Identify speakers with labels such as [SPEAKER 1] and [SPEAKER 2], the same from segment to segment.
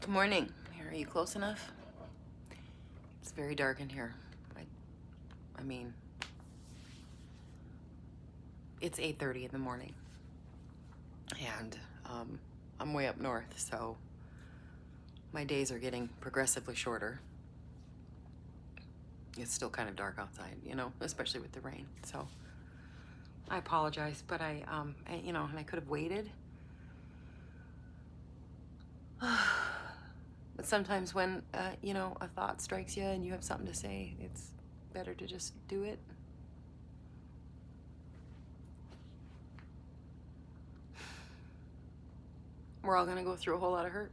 [SPEAKER 1] Good morning. Are you close enough? It's very dark in here. I mean, it's 8:30 in the morning, and I'm way up north, so my days are getting progressively shorter. It's still kind of dark outside, especially with the rain. So I apologize, but and I could have waited. But sometimes when, a thought strikes you and you have something to say, it's better to just do it. We're all gonna go through a whole lot of hurt.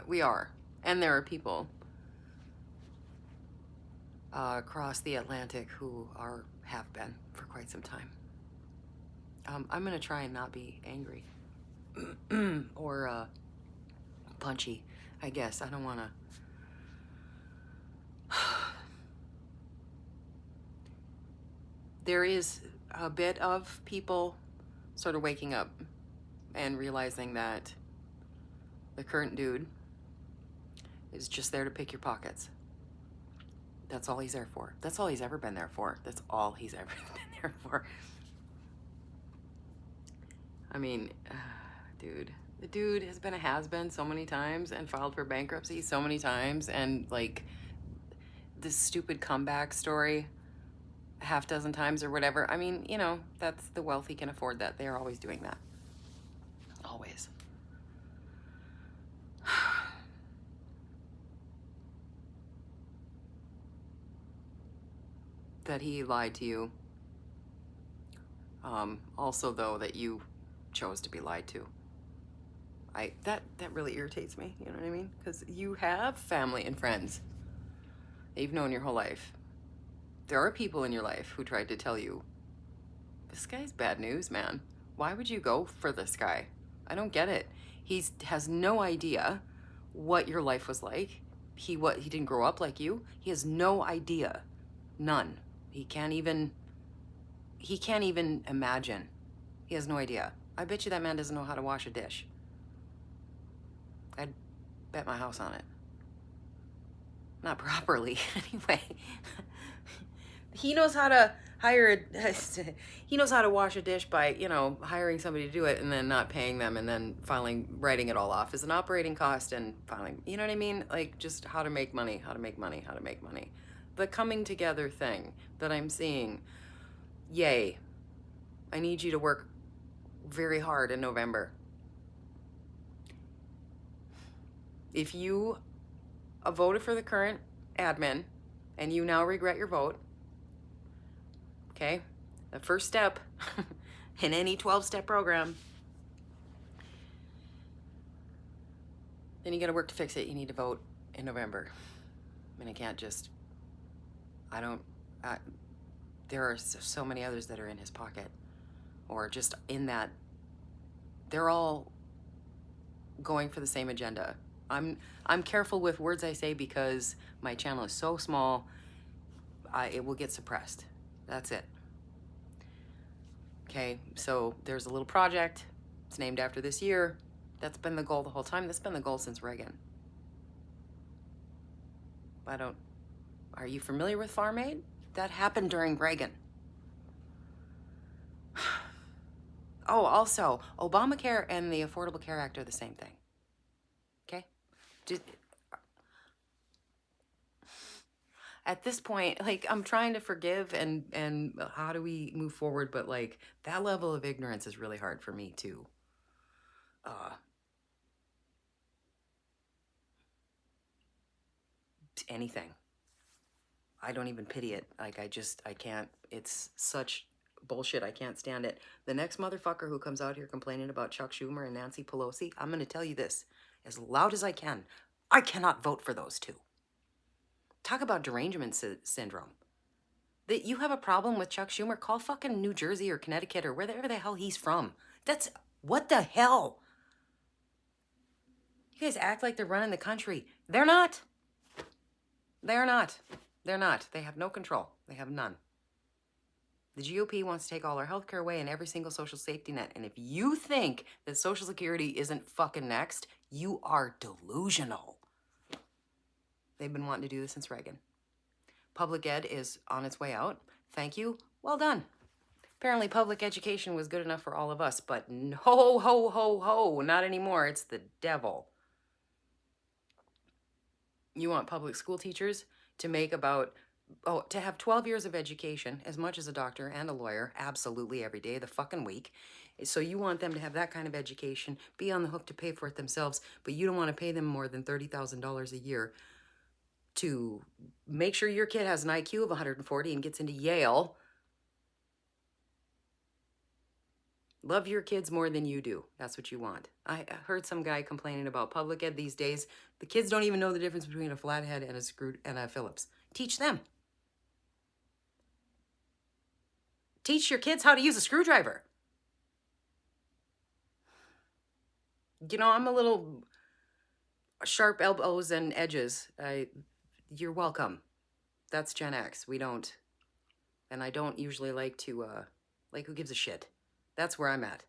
[SPEAKER 1] We are. And there are people across the Atlantic who have been for quite some time. I'm gonna try and not be angry or punchy, I guess. I don't wanna. There is a bit of people sort of waking up and realizing that the current dude is just there to pick your pockets. That's all he's there for. That's all he's ever been there for. That's all he's ever been there for. I mean, dude, the dude has been a has-been so many times and filed for bankruptcy so many times, and like this stupid comeback story a half dozen times or whatever. I mean, that's the wealthy can afford that. They are always doing that. Always. That he lied to you. Also, though, that you chose to be lied to. That really irritates me, you know what I mean? Because you have family and friends that you've known your whole life. There are people in your life who tried to tell you, this guy's bad news, man. Why would you go for this guy? I don't get it. He has no idea what your life was like. He didn't grow up like you. He has no idea. None. He can't even imagine. He has no idea. I bet you that man doesn't know how to wash a dish. I'd bet my house on it. Not properly, anyway. He knows how to he knows how to wash a dish by, hiring somebody to do it and then not paying them and then writing it all off as an operating cost and filing, you know what I mean? Like, just how to make money. The coming together thing that I'm seeing, yay. I need you to work very hard in November. If you voted for the current admin and you now regret your vote, okay, the first step in any 12-step program, then you got to work to fix it. You need to vote in November. And I can't just, there are so many others that are in his pocket or just in that. They're all going for the same agenda. I'm careful with words I say because my channel is so small, it will get suppressed. That's it. Okay, so there's a little project. It's named after this year. That's been the goal the whole time. That's been the goal since Reagan. Are you familiar with Farm Aid? That happened during Reagan. Oh, also, Obamacare and the Affordable Care Act are the same thing. Okay? At this point, like, I'm trying to forgive and how do we move forward, but like that level of ignorance is really hard for me to anything. I don't even pity it. Like, I can't. It's such bullshit. I can't stand it. The next motherfucker who comes out here complaining about Chuck Schumer and Nancy Pelosi, I'm going to tell you this as loud as I can. I cannot vote for those two. Talk about derangement syndrome. That you have a problem with Chuck Schumer, call fucking New Jersey or Connecticut or wherever the hell he's from. What the hell? You guys act like they're running the country. They're not. They're not. They have no control. They have none. The GOP wants to take all our healthcare away and every single social safety net. And if you think that Social Security isn't fucking next, you are delusional. They've been wanting to do this since Reagan. Public ed is on its way out. Thank you. Well done. Apparently public education was good enough for all of us, but no, ho, ho, ho, not anymore. It's the devil. You want public school teachers to make about, to have 12 years of education, as much as a doctor and a lawyer, absolutely every day of the fucking week. So you want them to have that kind of education, be on the hook to pay for it themselves, but you don't want to pay them more than $30,000 a year to make sure your kid has an IQ of 140 and gets into Yale. Love your kids more than you do. That's what you want. I heard some guy complaining about public ed these days. The kids don't even know the difference between a flathead and a Phillips. Teach them. Teach your kids how to use a screwdriver. You know, I'm a little sharp elbows and edges. You're welcome. That's Gen X. We don't, and I don't usually like to, who gives a shit? That's where I'm at.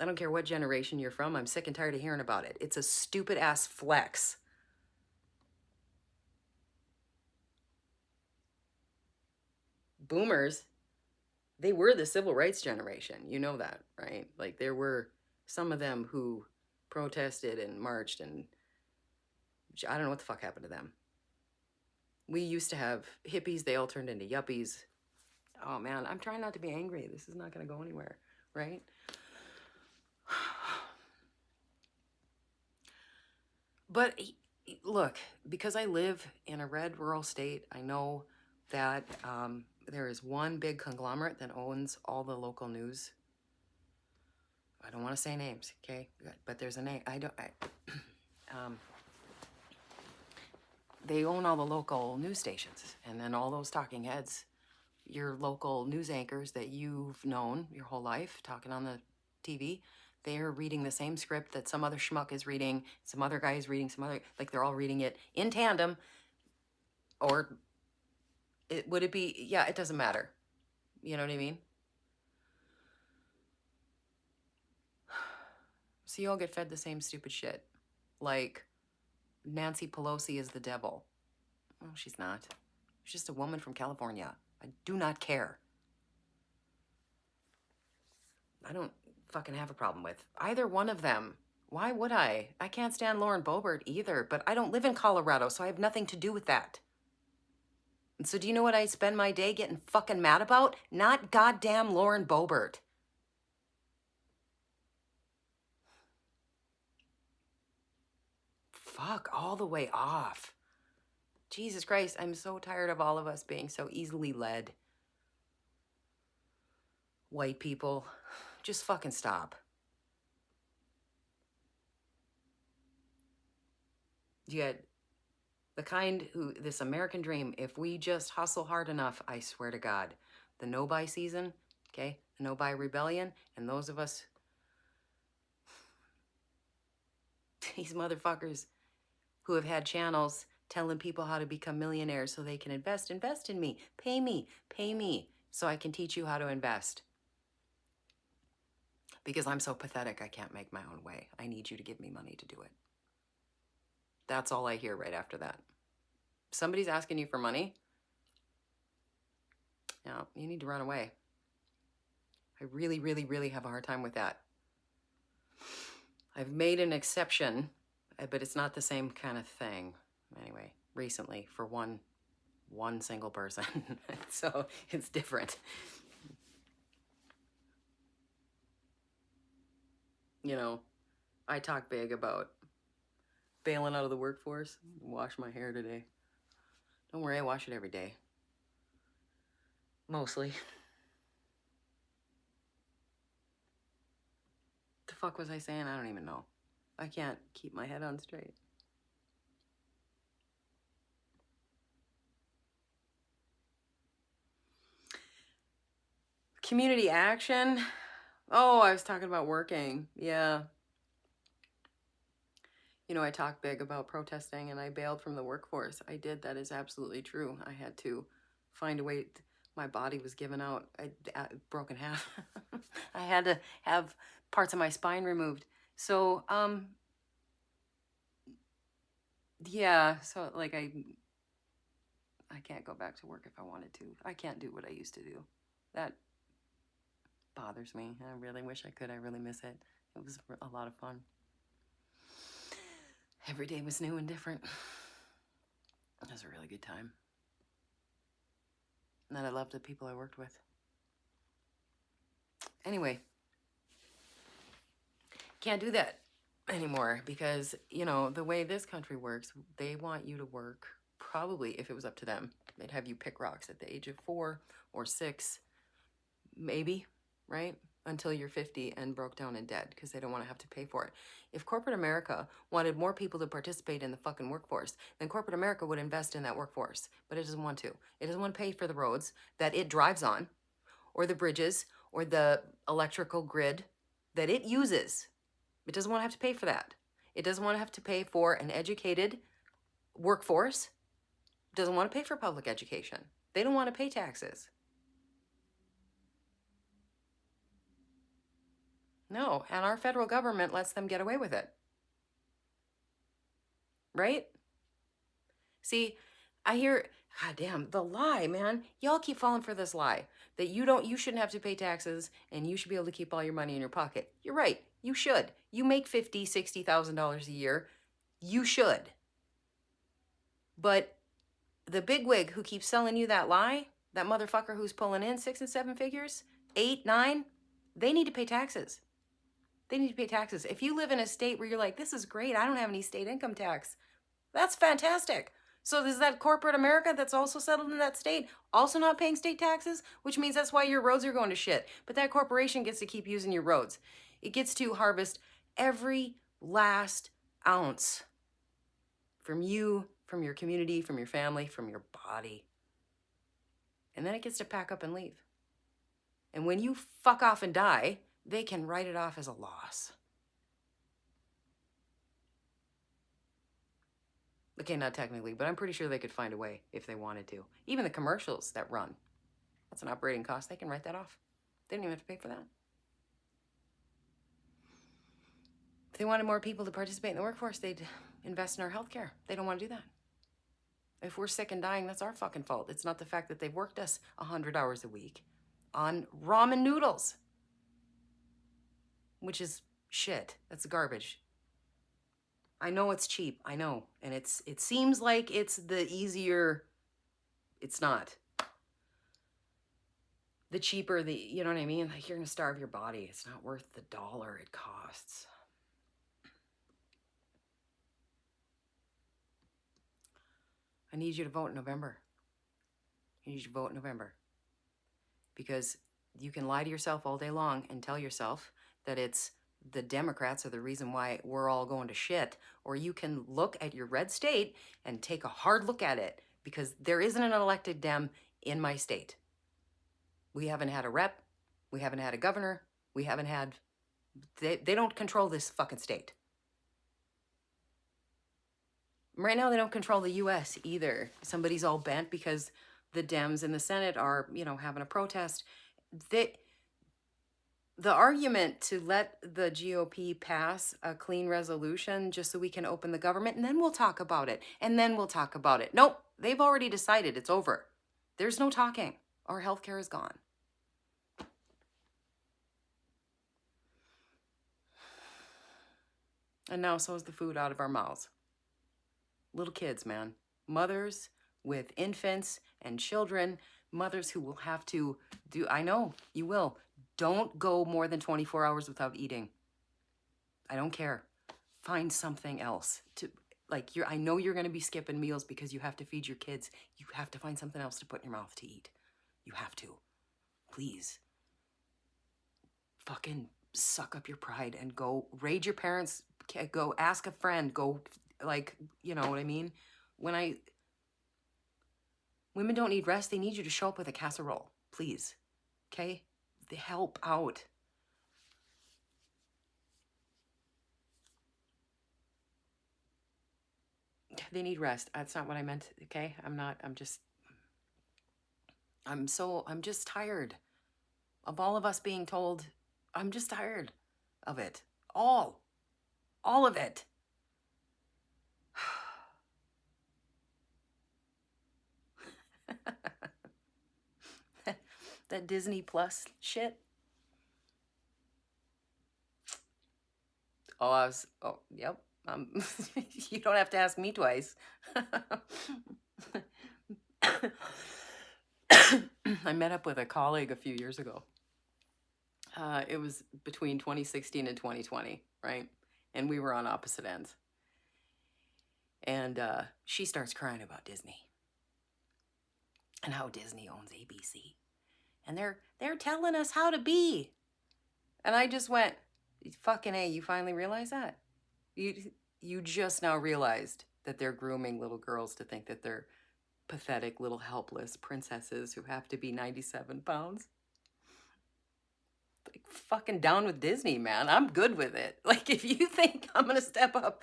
[SPEAKER 1] I don't care what generation you're from. I'm sick and tired of hearing about it. It's a stupid ass flex. Boomers, they were the civil rights generation. You know that, right? Like there were some of them who protested and marched, and I don't know what the fuck happened to them. We used to have hippies. They all turned into yuppies. Oh man, I'm trying not to be angry. This is not going to go anywhere, right? But look, because I live in a red rural state, I know that there is one big conglomerate that owns all the local news. I don't want to say names, okay? But there's a name. They own all the local news stations, and then all those talking heads, your local news anchors that you've known your whole life, talking on the TV, they're reading the same script that some other schmuck is reading, some other guy is reading, they're all reading it in tandem, or would it be, yeah, it doesn't matter. You know what I mean? So you all get fed the same stupid shit. Like, Nancy Pelosi is the devil. Well, she's not. She's just a woman from California. I do not care. I don't fucking have a problem with either one of them. Why would I? I can't stand Lauren Boebert either, but I don't live in Colorado, so I have nothing to do with that. And so do you know what I spend my day getting fucking mad about? Not goddamn Lauren Boebert. Fuck all the way off. Jesus Christ, I'm so tired of all of us being so easily led. White people, just fucking stop. Yet, the kind who, this American dream, if we just hustle hard enough, I swear to God, the no-buy season, okay, the no-buy rebellion, and those of us, these motherfuckers who have had channels telling people how to become millionaires so they can invest in me, pay me, so I can teach you how to invest. Because I'm so pathetic, I can't make my own way. I need you to give me money to do it. That's all I hear right after that. Somebody's asking you for money. No, you need to run away. I really, really, really have a hard time with that. I've made an exception, but it's not the same kind of thing. Anyway, recently for one single person. So it's different. You know, I talk big about bailing out of the workforce. Wash my hair today. Don't worry, I wash it every day. Mostly. The fuck was I saying? I don't even know. I can't keep my head on straight. Community action. Oh, I was talking about working. Yeah. You know, I talk big about protesting and I bailed from the workforce. I did. That is absolutely true. I had to find a way. my body was giving out. I broke in half. I had to have parts of my spine removed. So, yeah, so like I can't go back to work if I wanted to. I can't do what I used to do. That bothers me. I really wish I could. I really miss it. It was a lot of fun. Every day was new and different. It was a really good time. And I loved the people I worked with. Anyway, can't do that anymore because, you know, the way this country works, they want you to work, probably if it was up to them, they'd have you pick rocks at the age of 4 or 6, maybe, right? Until you're 50 and broke down and dead because they don't want to have to pay for it. If corporate America wanted more people to participate in the fucking workforce, then corporate America would invest in that workforce. But it doesn't want to. It doesn't want to pay for the roads that it drives on, or the bridges, or the electrical grid that it uses. It doesn't want to have to pay for that. It doesn't want to have to pay for an educated workforce. It doesn't want to pay for public education. They don't want to pay taxes. No, and our federal government lets them get away with it. Right? See, I hear, God damn, the lie, man. Y'all keep falling for this lie that you shouldn't have to pay taxes and you should be able to keep all your money in your pocket. You're right. You should. You make $50,000, $60,000 a year. You should. But the bigwig who keeps selling you that lie, that motherfucker who's pulling in 6 and 7 figures, 8, 9, they need to pay taxes. They need to pay taxes. If you live in a state where you're like, this is great, I don't have any state income tax, that's fantastic. So is that corporate America that's also settled in that state also not paying state taxes? Which means that's why your roads are going to shit. But that corporation gets to keep using your roads. It gets to harvest every last ounce from you, from your community, from your family, from your body. And then it gets to pack up and leave. And when you fuck off and die, they can write it off as a loss. Okay, not technically, but I'm pretty sure they could find a way if they wanted to. Even the commercials that run, that's an operating cost. They can write that off. They don't even have to pay for that. If they wanted more people to participate in the workforce, they'd invest in our healthcare. They don't want to do that. If we're sick and dying, that's our fucking fault. It's not the fact that they've worked us 100 hours a week on ramen noodles, which is shit. That's garbage. I know it's cheap. I know. And it seems like it's the easier. It's not. The cheaper, you know what I mean? Like, you're going to starve your body. It's not worth the dollar it costs. I need you to vote in November. I need you to vote in November. Because you can lie to yourself all day long and tell yourself that it's the Democrats are the reason why we're all going to shit. Or you can look at your red state and take a hard look at it, because there isn't an elected Dem in my state. We haven't had a rep. We haven't had a governor. We haven't had... They don't control this fucking state. Right now, they don't control the U.S. either. Somebody's all bent because the Dems in the Senate are, you know, having a protest. The argument to let the GOP pass a clean resolution just so we can open the government, and then we'll talk about it, and then we'll talk about it. Nope, they've already decided it's over. There's no talking. Our healthcare is gone. And now so is the food out of our mouths. Little kids, man. Mothers with infants and children. Mothers who will have to do, I know, you will. Don't go more than 24 hours without eating. I don't care. Find something else to, like, I know you're going to be skipping meals because you have to feed your kids. You have to find something else to put in your mouth to eat. You have to. Please. Fucking suck up your pride and go raid your parents. Go ask a friend. Go, like, you know what I mean? Women don't need rest. They need you to show up with a casserole. Please. Okay? They help out. They need rest. That's not what I meant, okay? I'm I'm just tired of all of us being told. I'm just tired of it. All of it. That Disney Plus shit. Yep. You don't have to ask me twice. I met up with a colleague a few years ago. It was between 2016 and 2020, right? And we were on opposite ends. And she starts crying about Disney and how Disney owns ABC, and they're telling us how to be. And I just went, fucking A, you finally realize that? You just now realized that they're grooming little girls to think that they're pathetic little helpless princesses who have to be 97 pounds. Like, fucking down with Disney, man. I'm good with it. Like, if you think I'm gonna step up,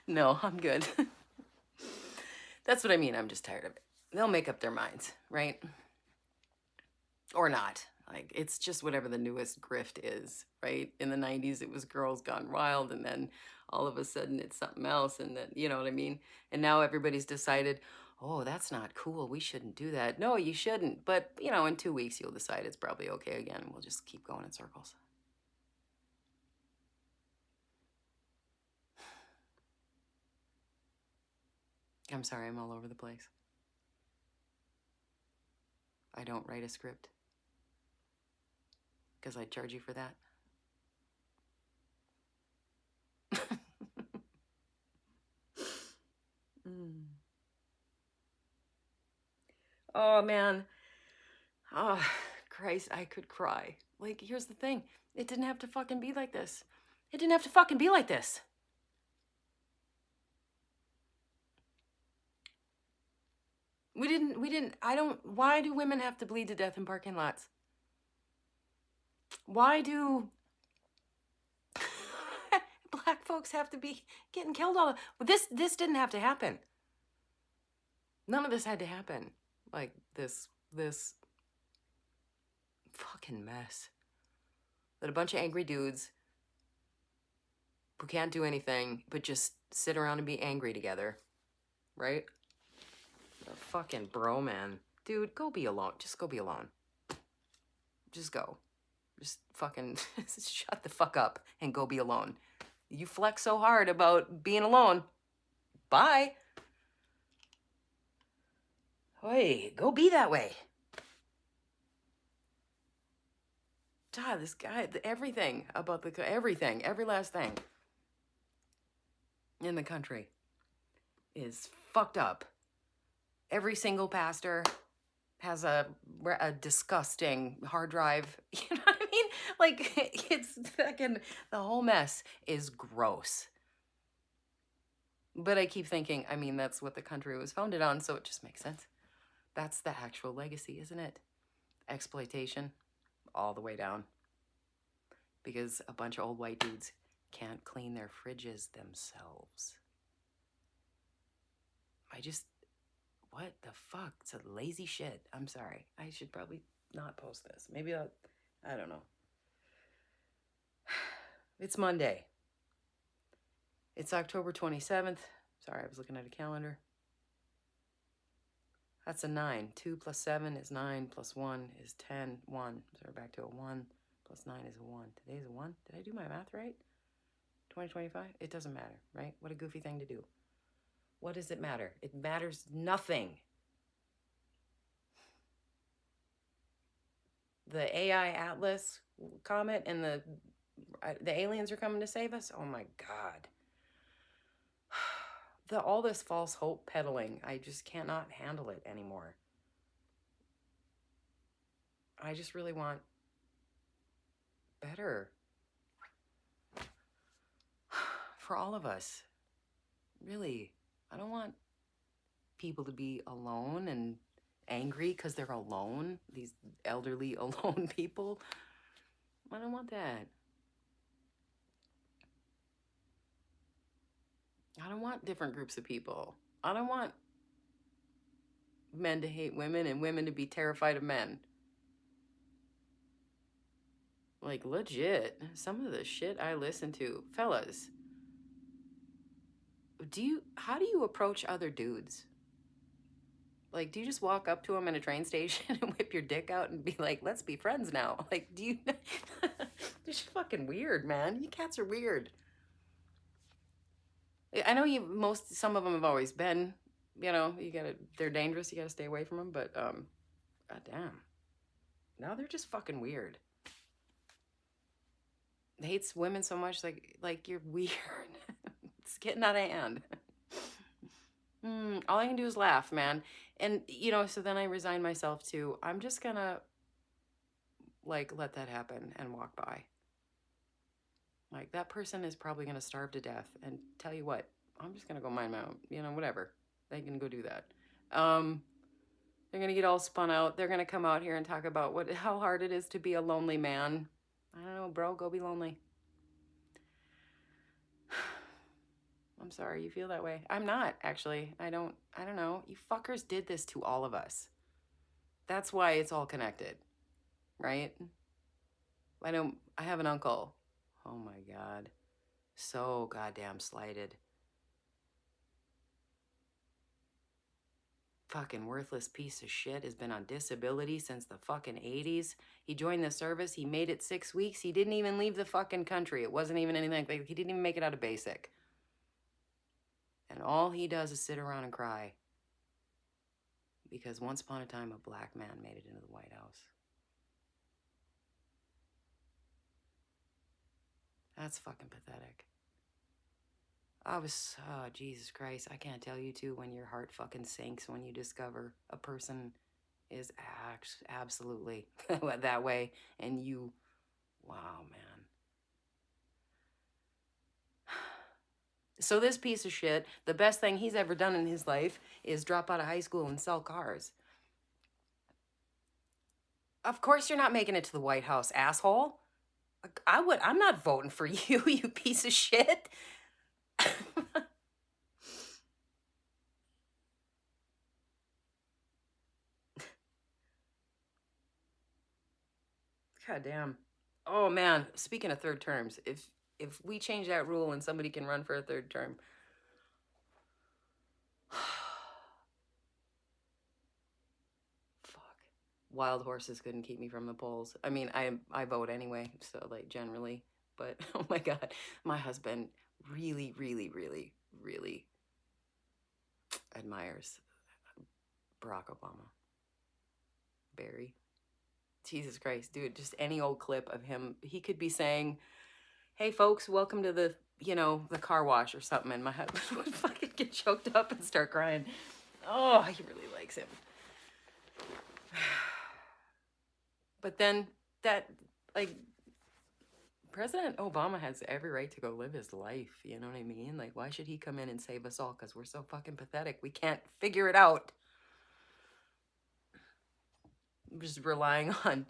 [SPEAKER 1] no, I'm good. That's what I mean. I'm just tired of it. They'll make up their minds, right? Or not. Like, it's just whatever the newest grift is, right? In the 90s, it was Girls Gone Wild, and then all of a sudden it's something else, and then, you know what I mean? And now everybody's decided, oh, that's not cool. We shouldn't do that. No, you shouldn't. But, you know, in 2 weeks, you'll decide it's probably okay again, and we'll just keep going in circles. I'm sorry, I'm all over the place. I don't write a script because I'd charge you for that. Mm. Oh, man. Oh, Christ, I could cry. Like, here's the thing. It didn't have to fucking be like this. It didn't have to fucking be like this. Why do women have to bleed to death in parking lots? Why do black folks have to be getting killed all the... This didn't have to happen. None of this had to happen. Like, this fucking mess. That a bunch of angry dudes who can't do anything but just sit around and be angry together, right? A fucking bro, man. Dude, go be alone. Just go be alone. Just go. Just fucking shut the fuck up and go be alone. You flex so hard about being alone. Bye. Hey, go be that way. God, this guy, everything about everything, every last thing in the country is fucked up. Every single pastor has a disgusting hard drive. You know what I mean? Like, it's fucking, the whole mess is gross. But I keep thinking, I mean, that's what the country was founded on, so it just makes sense. That's the actual legacy, isn't it? Exploitation all the way down. Because a bunch of old white dudes can't clean their fridges themselves. What the fuck? It's a lazy shit. I'm sorry. I should probably not post this. Maybe I don't know. It's Monday. It's October 27th. Sorry, I was looking at a calendar. That's a 9. 2 plus 7 is 9, plus 1 is 10. 1. So we're back to a 1. Plus 9 is a 1. Today's a 1? Did I do my math right? 2025? It doesn't matter, right? What a goofy thing to do. What does it matter? It matters nothing. The AI Atlas comet and the aliens are coming to save us? Oh my God. All this false hope peddling, I just cannot handle it anymore. I just really want better for all of us. Really. I don't want people to be alone and angry because they're alone. These elderly, alone people. I don't want that. I don't want different groups of people. I don't want men to hate women and women to be terrified of men. Like, legit, some of the shit I listen to, fellas, how do you approach other dudes? Like, do you just walk up to them in a train station and whip your dick out and be like, let's be friends now? Like, do you? It's fucking weird, man. You cats are weird. I know some of them have always been, they're dangerous. You gotta stay away from them. But, goddamn. Now they're just fucking weird. Hates women so much, like you're weird. It's getting out of hand. All I can do is laugh, man. And, so then I resigned myself to, I'm just gonna, like, let that happen and walk by. Like, that person is probably gonna starve to death. And tell you what, I'm just gonna go mind my own, whatever. They can go do that. They're gonna get all spun out. They're gonna come out here and talk about how hard it is to be a lonely man. I don't know, bro, go be lonely. I'm sorry you feel that way. I'm not, actually. I don't know. You fuckers did this to all of us. That's why it's all connected, right? I have an uncle. Oh my God. So goddamn slighted. Fucking worthless piece of shit has been on disability since the fucking 80s. He joined the service. He made it 6 weeks. He didn't even leave the fucking country. It wasn't even anything like, he didn't even make it out of basic. And all he does is sit around and cry. Because once upon a time, a black man made it into the White House. That's fucking pathetic. Oh, Jesus Christ. I can't tell you, too, when your heart fucking sinks when you discover a person is absolutely that way. And wow, man. So this piece of shit, the best thing he's ever done in his life is drop out of high school and sell cars. Of course you're not making it to the White House, asshole. I'm not voting for you, you piece of shit. God damn. Oh man, speaking of third terms, if we change that rule and somebody can run for a third term. Fuck. Wild horses couldn't keep me from the polls. I mean, I vote anyway, so like generally, but oh my God, my husband really, really, really, really admires Barack Obama. Barry. Jesus Christ, dude, just any old clip of him, he could be saying, hey folks, welcome to the car wash or something, and my husband would fucking get choked up and start crying. Oh, he really likes him. But then President Obama has every right to go live his life, you know what I mean? Like, why should he come in and save us all? Because we're so fucking pathetic. We can't figure it out. I'm just relying on...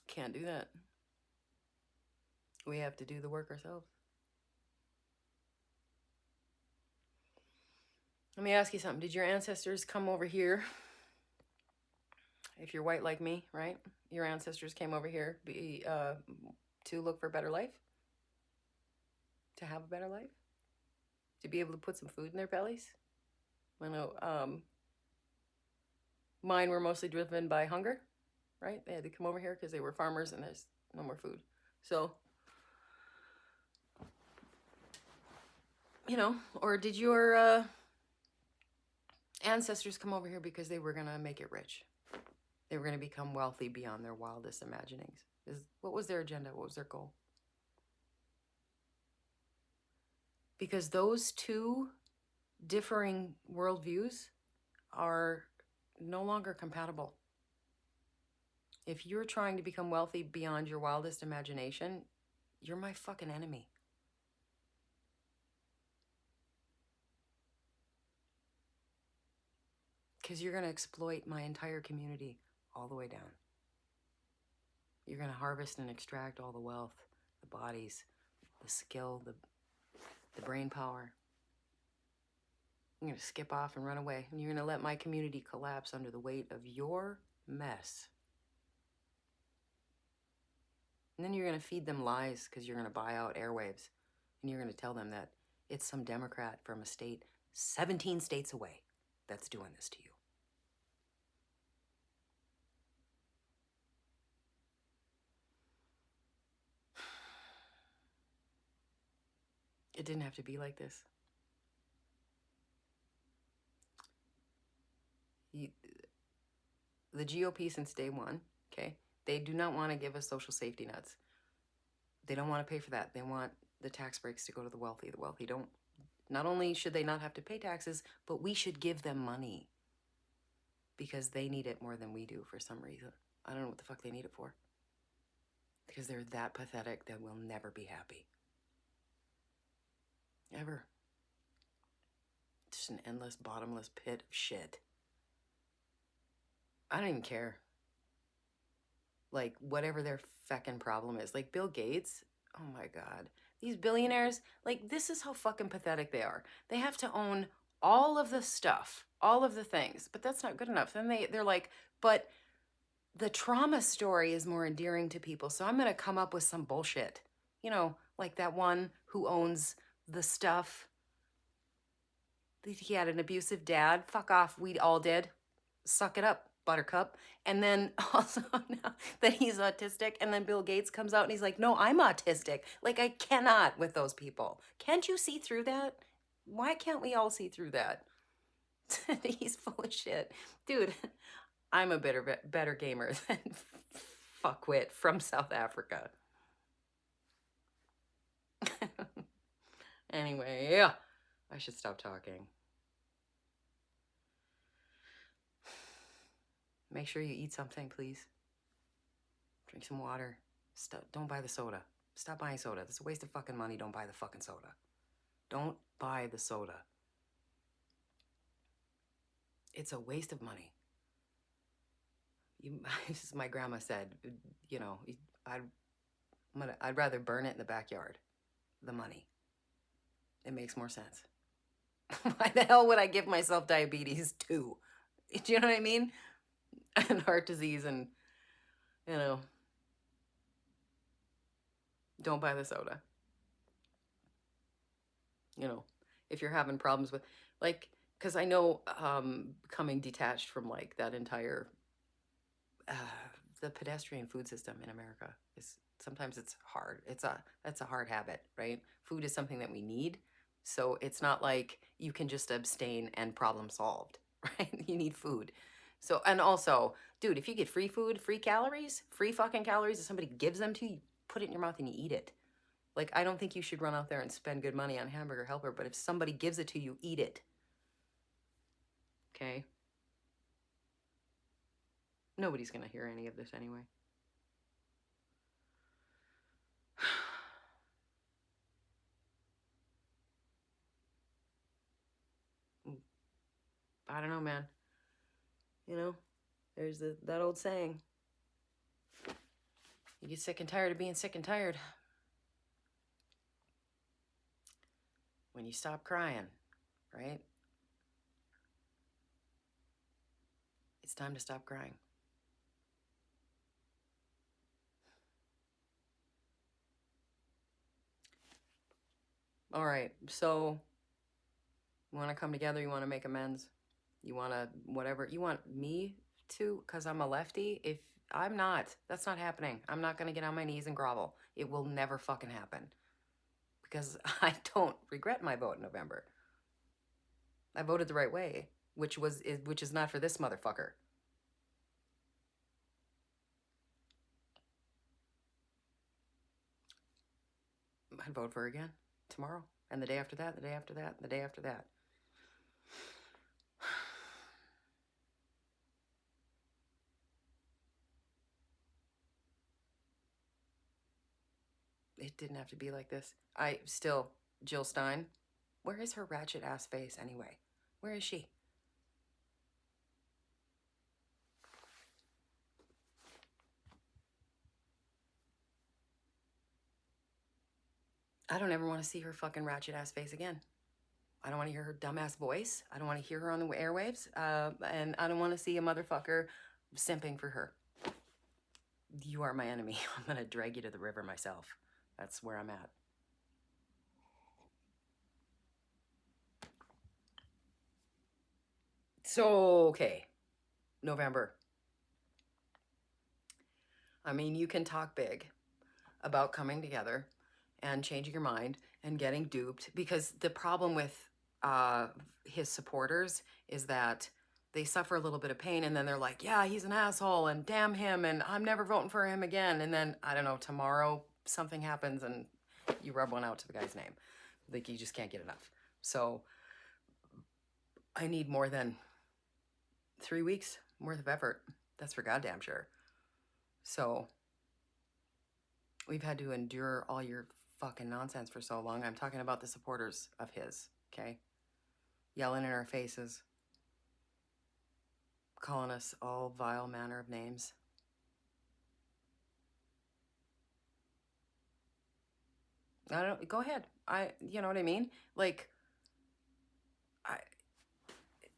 [SPEAKER 1] Can't do that. We have to do the work ourselves. Let me ask you something. Did your ancestors come over here? If you're white like me, right? Your ancestors came over here to look for a better life? To have a better life? To be able to put some food in their bellies? I know, mine were mostly driven by hunger, right? They had to come over here because they were farmers and there's no more food. So, or did your ancestors come over here because they were going to make it rich? They were going to become wealthy beyond their wildest imaginings. What was their agenda? What was their goal? Because those two differing worldviews are no longer compatible. If you're trying to become wealthy beyond your wildest imagination, you're my fucking enemy. Because you're going to exploit my entire community all the way down. You're going to harvest and extract all the wealth, the bodies, the skill, the brain power. You're going to skip off and run away. And you're going to let my community collapse under the weight of your mess. And then you're going to feed them lies because you're going to buy out airwaves. And you're going to tell them that it's some Democrat from a state 17 states away that's doing this to you. It didn't have to be like this. The GOP since day one, okay, they do not want to give us social safety nets. They don't want to pay for that. They want the tax breaks to go to the wealthy. The wealthy don't. Not only should they not have to pay taxes, but we should give them money because they need it more than we do for some reason. I don't know what the fuck they need it for. Because they're that pathetic that we'll never be happy. Ever. It's just an endless, bottomless pit of shit. I don't even care. Like, whatever their feckin' problem is. Like, Bill Gates, oh my God. These billionaires, like, this is how fucking pathetic they are. They have to own all of the stuff, all of the things, but that's not good enough. Then they're like, but the trauma story is more endearing to people, so I'm gonna come up with some bullshit. You know, like that one who owns the stuff. He had an abusive dad. Fuck off, we all did. Suck it up, Buttercup. And then also now that he's autistic, and then Bill Gates comes out and he's like, no, I'm autistic. Like, I cannot with those people. Can't you see through that? Why can't we all see through that? He's full of shit. Dude, I'm a better gamer than fuckwit from South Africa. Anyway, yeah, I should stop talking. Make sure you eat something, please. Drink some water. Don't buy the soda. Stop buying soda. That's a waste of fucking money. Don't buy the fucking soda. Don't buy the soda. It's a waste of money. As my grandma said, you know, I'd rather burn it in the backyard. The money. It makes more sense. Why the hell would I give myself diabetes too? Do you know what I mean? And heart disease and, you know, don't buy the soda. You know, if you're having problems with, like, because I know becoming detached from, like, that entire, the pedestrian food system in America is, sometimes it's hard. That's a hard habit, right? Food is something that we need. So it's not like you can just abstain and problem solved, right? You need food. So, and also, dude, if you get free food, free calories, free fucking calories, if somebody gives them to you, put it in your mouth and you eat it. Like, I don't think you should run out there and spend good money on Hamburger Helper, but if somebody gives it to you, eat it. Okay? Nobody's gonna hear any of this anyway. I don't know, man. You know, there's that old saying. You get sick and tired of being sick and tired. When you stop crying, right? It's time to stop crying. All right, so you want to come together, you want to make amends, you want to whatever, you want me to, because I'm a lefty. If I'm not, that's not happening. I'm not going to get on my knees and grovel. It will never fucking happen because I don't regret my vote in November. I voted the right way, which is not for this motherfucker. I'd vote for her again tomorrow, and the day after that, the day after that, the day after that. It didn't have to be like this. Jill Stein, where is her ratchet ass face anyway? Where is she? I don't ever want to see her fucking ratchet ass face again. I don't want to hear her dumbass voice. I don't want to hear her on the airwaves. And I don't want to see a motherfucker simping for her. You are my enemy. I'm going to drag you to the river myself. That's where I'm at. So, okay. November. I mean, you can talk big about coming together and changing your mind and getting duped, because the problem with his supporters is that they suffer a little bit of pain and then they're like, yeah, he's an asshole and damn him and I'm never voting for him again. And then, I don't know, tomorrow something happens and you rub one out to the guy's name. Like, you just can't get enough. So I need more than 3 weeks worth of effort. That's for goddamn sure. So we've had to endure all your fucking nonsense for so long. I'm talking about the supporters of his, okay? Yelling in our faces, calling us all vile manner of names. I don't, go ahead. You know what I mean? Like,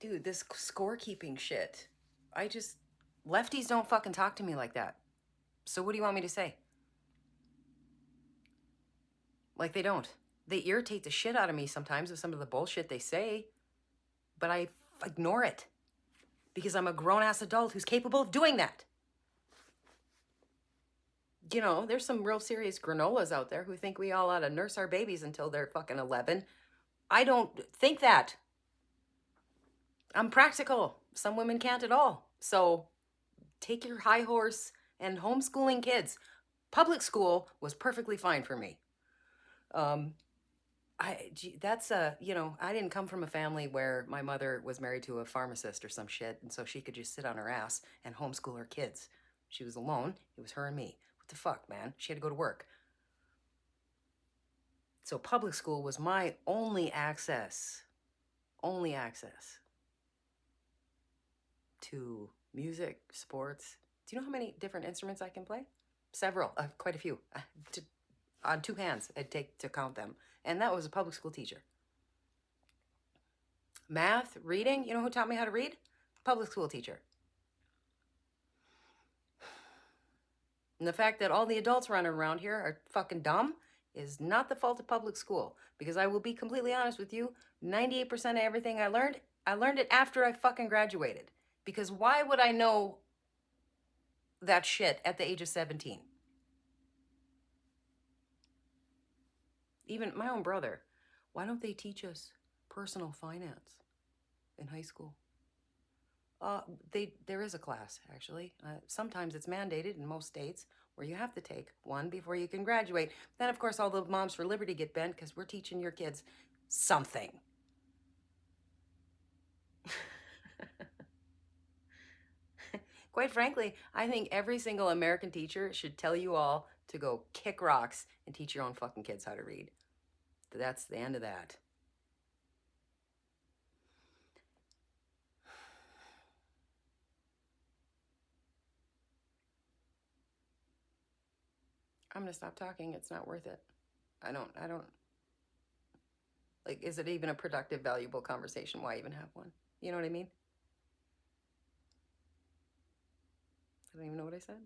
[SPEAKER 1] dude, this scorekeeping shit. Lefties don't fucking talk to me like that. So what do you want me to say? Like, they don't. They irritate the shit out of me sometimes with some of the bullshit they say, but I ignore it because I'm a grown-ass adult who's capable of doing that. You know, there's some real serious granolas out there who think we all ought to nurse our babies until they're fucking 11. I don't think that. I'm practical. Some women can't at all. So take your high horse and homeschooling kids. Public school was perfectly fine for me. I didn't come from a family where my mother was married to a pharmacist or some shit, and so she could just sit on her ass and homeschool her kids. She was alone. It was her and me. What the fuck, man? She had to go to work. So public school was my only access to music, sports. Do you know how many different instruments I can play? Several, quite a few. On two hands, I'd take to count them. And that was a public school teacher. Math, reading, you know who taught me how to read? Public school teacher. And the fact that all the adults running around here are fucking dumb is not the fault of public school. Because I will be completely honest with you, 98% of everything I learned it after I fucking graduated. Because why would I know that shit at the age of 17? Even my own brother. Why don't they teach us personal finance in high school? There is a class, actually. Sometimes it's mandated in most states where you have to take one before you can graduate. Then, of course, all the moms for liberty get bent because we're teaching your kids something. Quite frankly, I think every single American teacher should tell you all to go kick rocks and teach your own fucking kids how to read. That's the end of that. I'm gonna stop talking. It's not worth it. I don't, like, is it even a productive, valuable conversation? Why even have one? You know what I mean? I don't even know what I said.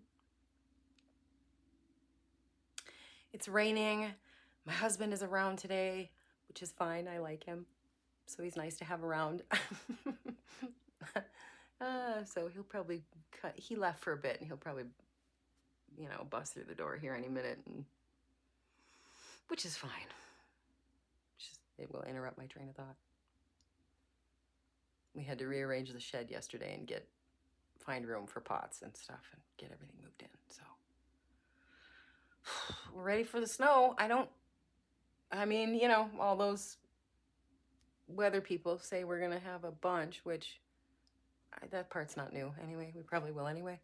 [SPEAKER 1] It's raining. My husband is around today, which is fine. I like him. So he's nice to have around. So he'll probably he left for a bit and he'll probably, bust through the door here any minute, which is fine. It will interrupt my train of thought. We had to rearrange the shed yesterday and find room for pots and stuff and get everything moved in. So we're ready for the snow. All those weather people say we're going to have a bunch, which that part's not new anyway. We probably will anyway.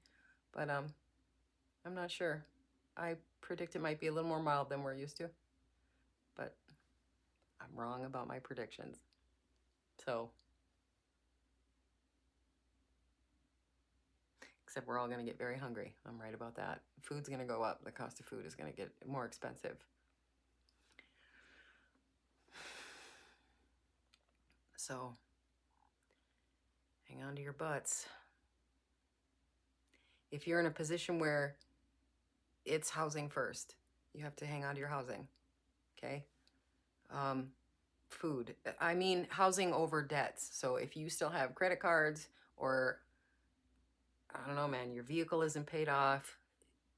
[SPEAKER 1] But I'm not sure. I predict it might be a little more mild than we're used to. But I'm wrong about my predictions. So, except we're all going to get very hungry. I'm right about that. Food's going to go up. The cost of food is going to get more expensive. So hang on to your butts. If you're in a position where it's housing first, you have to hang on to your housing, okay? Food. I mean, housing over debts. So if you still have credit cards or, I don't know, man, your vehicle isn't paid off,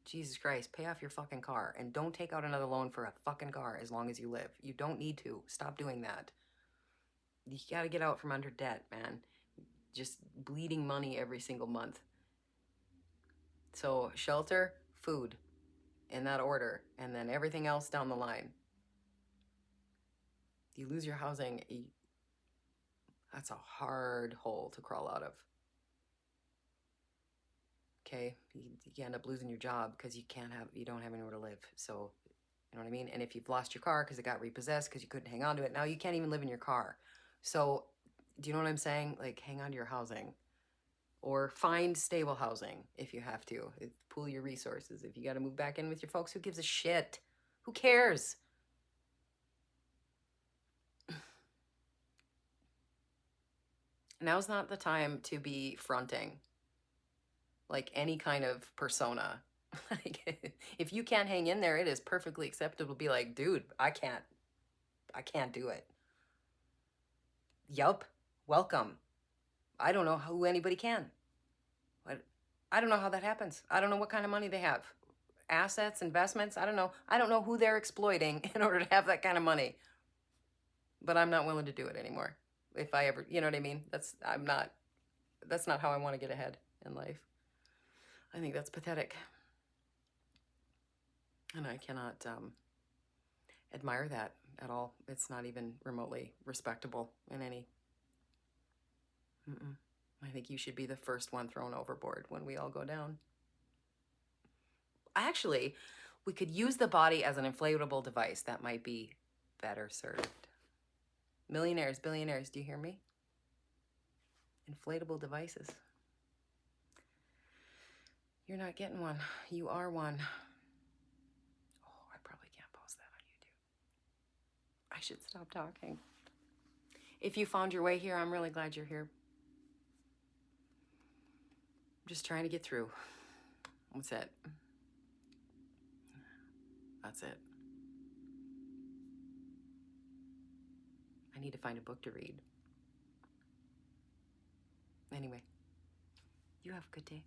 [SPEAKER 1] Jesus Christ, pay off your fucking car and don't take out another loan for a fucking car as long as you live. You don't need to. Stop doing that. You gotta get out from under debt, man. Just bleeding money every single month. So shelter, food, in that order, and then everything else down the line. You lose your housing, that's a hard hole to crawl out of. Okay, you end up losing your job because you don't have anywhere to live. So, you know what I mean? And if you've lost your car because it got repossessed because you couldn't hang on to it, now you can't even live in your car. So, do you know what I'm saying? Like, hang on to your housing. Or find stable housing if you have to. Pool your resources. If you got to move back in with your folks, who gives a shit? Who cares? Now's not the time to be fronting like any kind of persona. Like, if you can't hang in there, it is perfectly acceptable to be like, dude, I can't do it. Yup, welcome. I don't know who anybody can. I don't know how that happens. I don't know what kind of money they have. Assets, investments, I don't know. I don't know who they're exploiting in order to have that kind of money. But I'm not willing to do it anymore. If I ever, you know what I mean? That's not how I want to get ahead in life. I think that's pathetic. And I cannot admire that at all. It's not even remotely respectable in any. I think you should be the first one thrown overboard when we all go down. Actually, we could use the body as an inflatable device. That might be better served. Millionaires, billionaires, do you hear me? Inflatable devices. You're not getting one. You are one. Oh, I probably can't post that on YouTube. I should stop talking. If you found your way here, I'm really glad you're here. I'm just trying to get through. That's it. That's it. I need to find a book to read. Anyway, you have a good day.